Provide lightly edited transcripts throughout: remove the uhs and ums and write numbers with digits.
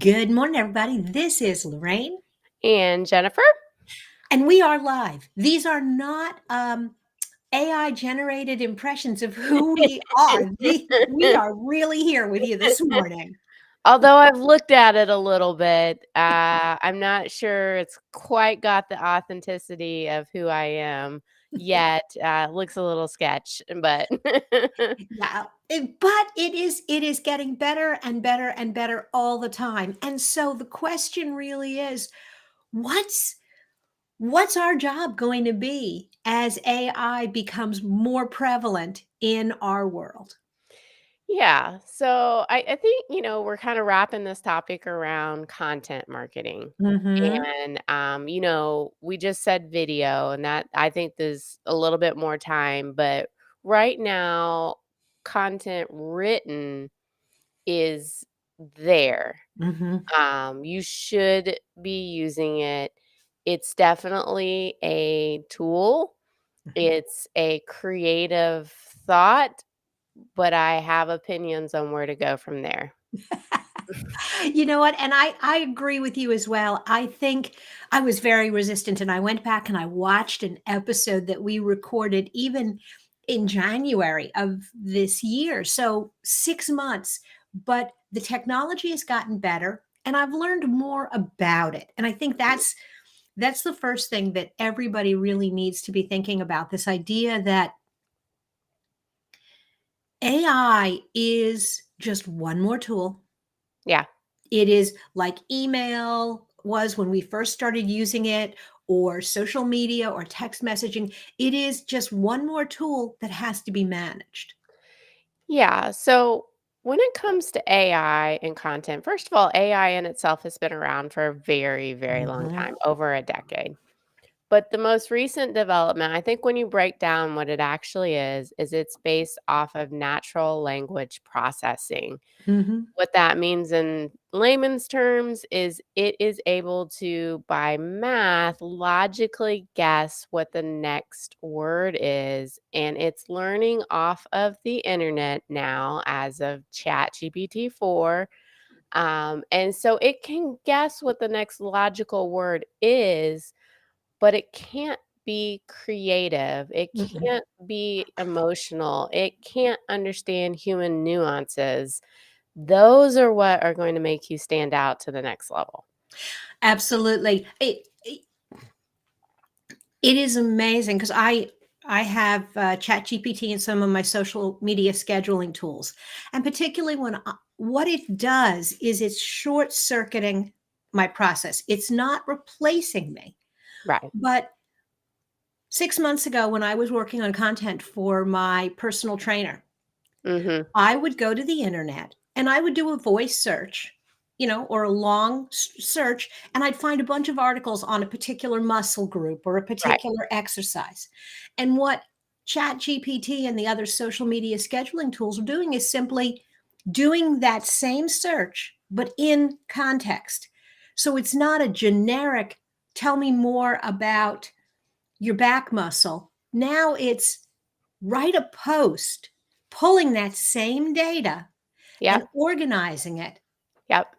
Good morning, everybody. This is Lorraine, And Jennifer? and we are live. These are not AI generated impressions of who we are. We are really here with you this morning. Although I've looked at it a little bit, I'm not sure it's quite got the authenticity of who I am yet. Looks a little sketch, but Yeah, but it is getting better and better and better all the time. And so the question really is, what's what's our job going to be as AI becomes more prevalent in our world? yeah. So I think, we're kind of wrapping this topic around content marketing. Mm-hmm. And, we just said video, and that I think there's a little bit more time. But right now, content written is there. Mm-hmm. You should be using it. It's definitely a tool. It's a creative thought, but I have opinions on where to go from there. You know what? And I agree with you as well. I think I was very resistant, and I went back and I watched an episode that we recorded even in January of this year. So 6 months, but the technology has gotten better and I've learned more about it. And I think that's the first thing that everybody really needs to be thinking about, this idea that AI is just one more tool. Yeah. It is like email was when we first started using it, or social media or text messaging. It is just one more tool that has to be managed. Yeah. So when it comes to AI and content, first of all, AI in itself has been around for a very, very long Mhm. time, over a decade. But the most recent development, I think when you break down what it actually is it's based off of natural language processing. Mhm. What that means in layman's terms is it is able to, by math, logically guess what the next word is. And it's learning off of the internet now as of ChatGPT 4. And so it can guess what the next logical word is, but it can't be creative. It Mm-mm. can't be emotional. It can't understand human nuances. Those are what are going to make you stand out to the next level. Absolutely. It is amazing because I have ChatGPT in some of my social media scheduling tools, and particularly what it does is it's short circuiting my process. It's not replacing me, Right. but 6 months ago when I was working on content for my personal trainer, Mhm. I would go to the internet and I would do a voice search, or a long search, and I'd find a bunch of articles on a particular muscle group or a Right. particular exercise. And what ChatGPT and the other social media scheduling tools are doing is simply doing that same search, but in context. So it's not a generic, tell me more about your back muscle. Now it's write a post, pulling that same data and Yep. organizing it Yep.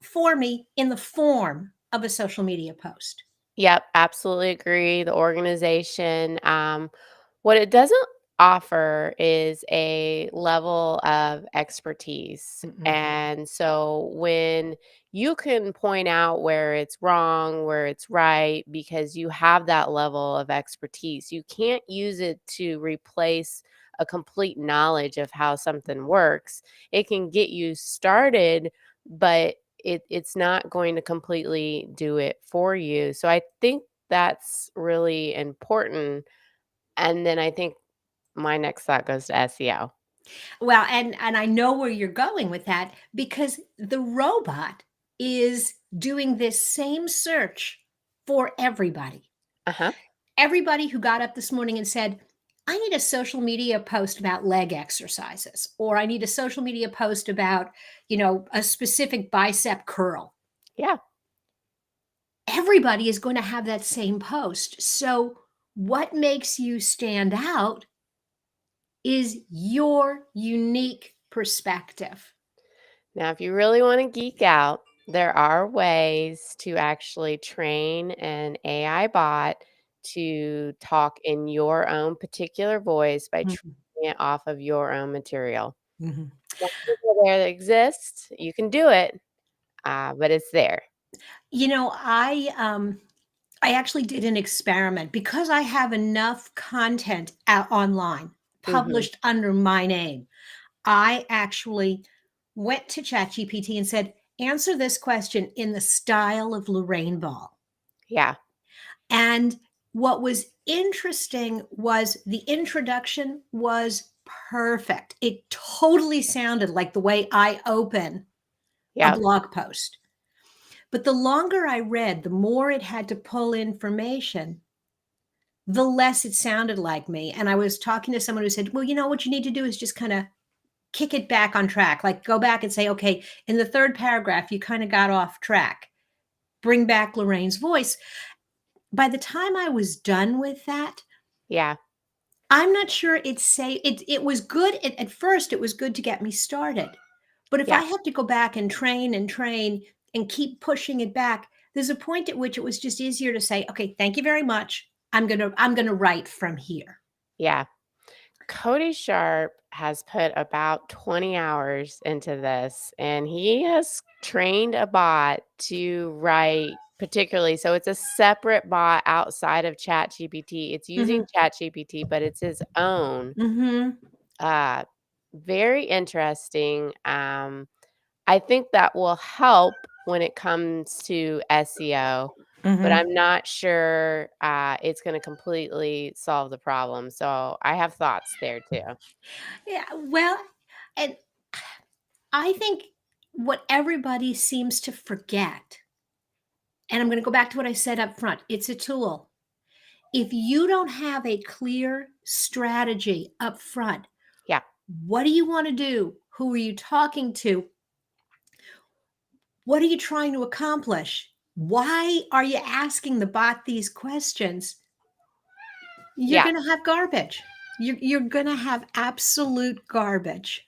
for me in the form of a social media post. Yep. Absolutely agree. The organization, what it doesn't offer is a level of expertise. Mm-mm. And so when you can point out where it's wrong, where it's right, because you have that level of expertise, you can't use it to replace a complete knowledge of how something works. It can get you started, but it's not going to completely do it for you. So I think that's really important. And then I think my next thought goes to SEO. Well, and I know where you're going with that because the robot is doing this same search for everybody. Uh-huh. Everybody who got up this morning and said, I need a social media post about leg exercises, or I need a social media post about, a specific bicep curl. Yeah. Everybody is going to have that same post. So, what makes you stand out is your unique perspective. Now, if you really want to geek out, There are ways to actually train an AI bot to talk in your own particular voice by Mhm, training it off of your own material. mhm. Methods are there that exist. You can do it, but it's there. You know, I actually did an experiment because I have enough content out online Mhm. published under my name. I actually went to ChatGPT and said, "Answer this question in the style of Lorraine Ball." Yeah. And what was interesting was the introduction was perfect. It totally sounded like the way I open a Yep. blog post. But the longer I read, the more it had to pull information, the less it sounded like me. And I was talking to someone who said, "Well, you know, what you need to do is just kind of kick it back on track. Like go back and say, okay, in the third paragraph, you kind of got off track. Bring back Lorraine's voice." By the time I was done with that, Yeah. I'm not sure it's say it was good at first. It was good to get me started. But if I Yeah. have to go back and train and keep pushing it back, there's a point at which it was just easier to say, "Okay, thank you very much. I'm gonna write from here." Yeah. Cody Sharp has put about 20 hours into this, and he has trained a bot to write particularly, so it's a separate bot outside of ChatGPT. It's using Mhm. ChatGPT, but it's his own. Mhm. Uh, Very interesting. I think that will help when it comes to SEO, but Mhm. I'm not sure it's going to completely solve the problem. So I have thoughts there too. Yeah, well, and I think what everybody seems to forget, and I'm going to go back to what I said up front, it's a tool. If you don't have a clear strategy up front, Yeah, what do you want to do? Who are you talking to? What are you trying to accomplish? Why are you asking the bot these questions? You're yeah. going to have garbage. You're going to have absolute garbage.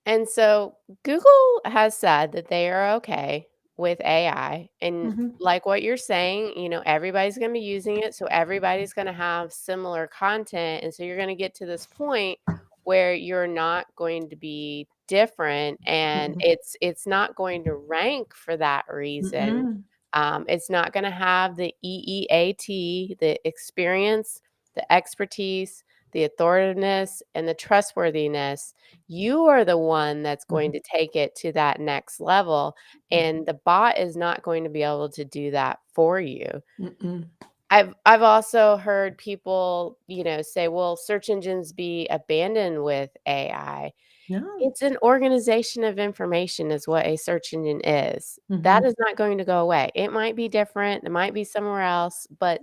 And so Google has said that they are okay with AI. And Mhm. like what you're saying, everybody's going to be using it. So everybody's going to have similar content. And so you're going to get to this point where you're not going to be different and Mm-mm. it's not going to rank for that reason. Mm-mm. It's not going to have the EEAT, the experience, the expertise, the authoritiveness, and the trustworthiness. You are the one that's going Mhm. to take it to that next level, and the bot is not going to be able to do that for you. Mm-mm. I've also heard people, say, "Will search engines be abandoned with AI?" No. It's an organization of information is what a search engine is. That Mhm. is not going to go away. It might be different, it might be somewhere else, but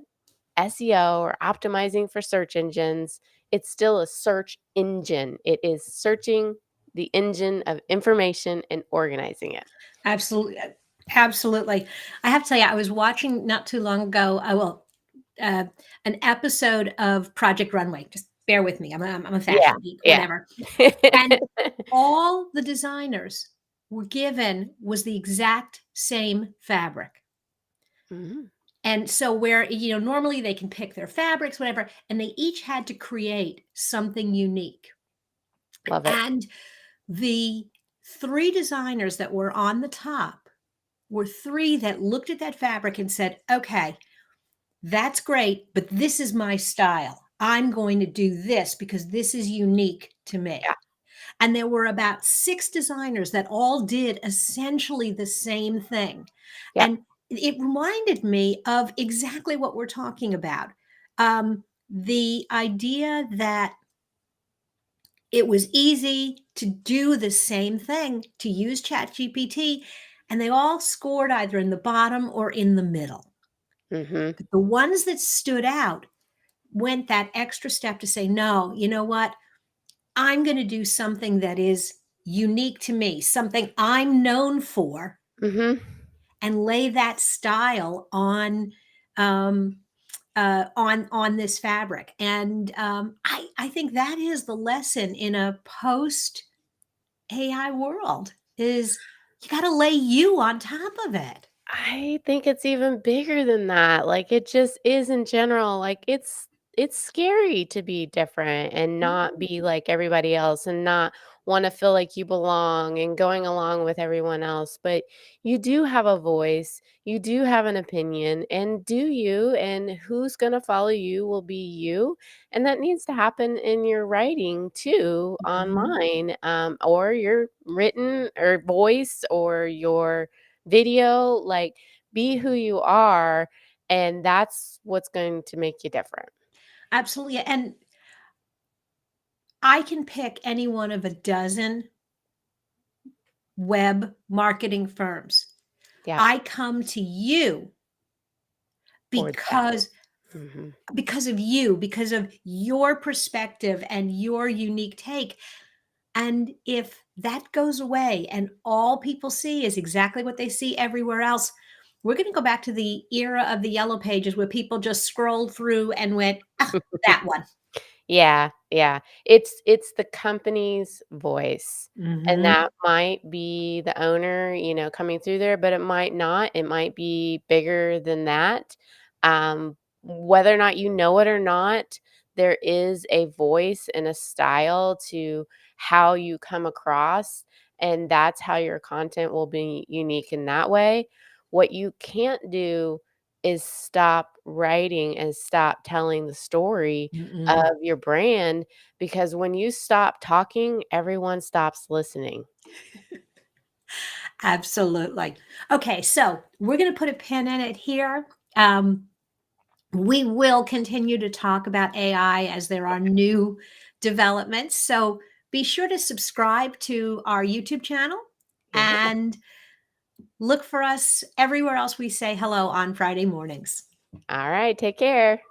SEO or optimizing for search engines, it's still a search engine. It is searching the engine of information and organizing it. Absolutely, absolutely. I have to tell you, I was watching not too long ago, uh, an episode of Project Runway. Just bear with me. I'm a Yeah, fashion geek, yeah. whatever. And all the designers were given was the exact same fabric. Mhm. And so where, normally they can pick their fabrics, whatever, and they each had to create something unique. Love it. And the 3 designers that were on the top were 3 that looked at that fabric and said, "Okay, that's great, but this is my style. I'm going to do this because this is unique to me." Yeah, And there were about 6 designers that all did essentially the same thing. yeah, And it reminded me of exactly what we're talking about. The idea that it was easy to do the same thing, to use ChatGPT, and they all scored either in the bottom or in the middle. mhm, But the ones that stood out went that extra step to say, "No, you know what? I'm gonna do something that is unique to me, something I'm known for, mhm. and lay that style um, on this fabric." And I think that is the lesson in a post AI world is You gotta lay you on top of it. I think it's even bigger than that, like, it just is in general, like, it's scary to be different and not Mhm, be like everybody else and not wanna feel like you belong and going along with everyone else, but you do have a voice, you do have an opinion, and do you, and who's gonna follow you will be you, and that needs to happen in your writing too mhm. online, or your written or voice or your video, like, be who you are, and that's what's going to make you different. Absolutely, and I can pick any one of a dozen web marketing firms. Yep, I come to you for that. because Mhm. of you, because of your perspective and your unique take. And if that goes away and all people see is exactly what they see everywhere else, we're going to go back to the era of the yellow pages where people just scrolled through and went, ah, that one. Yeah, yeah. It's the company's voice, and Hmm. that might be the owner, coming through there, but it might not. It might be bigger than that. Whether or not you know it or not, there is a voice and a style to how you come across, and that's how your content will be unique in that way. What you can't do is stop writing and stop telling the story Mm-mm. of your brand, because when you stop talking, everyone stops listening. Absolutely. Okay, so we're going to put a pin in it here. Um, we will continue to talk about AI as there are new developments. So be sure to subscribe to our YouTube channel Yeah. and look for us everywhere else we say hello on Friday mornings. All right, take care.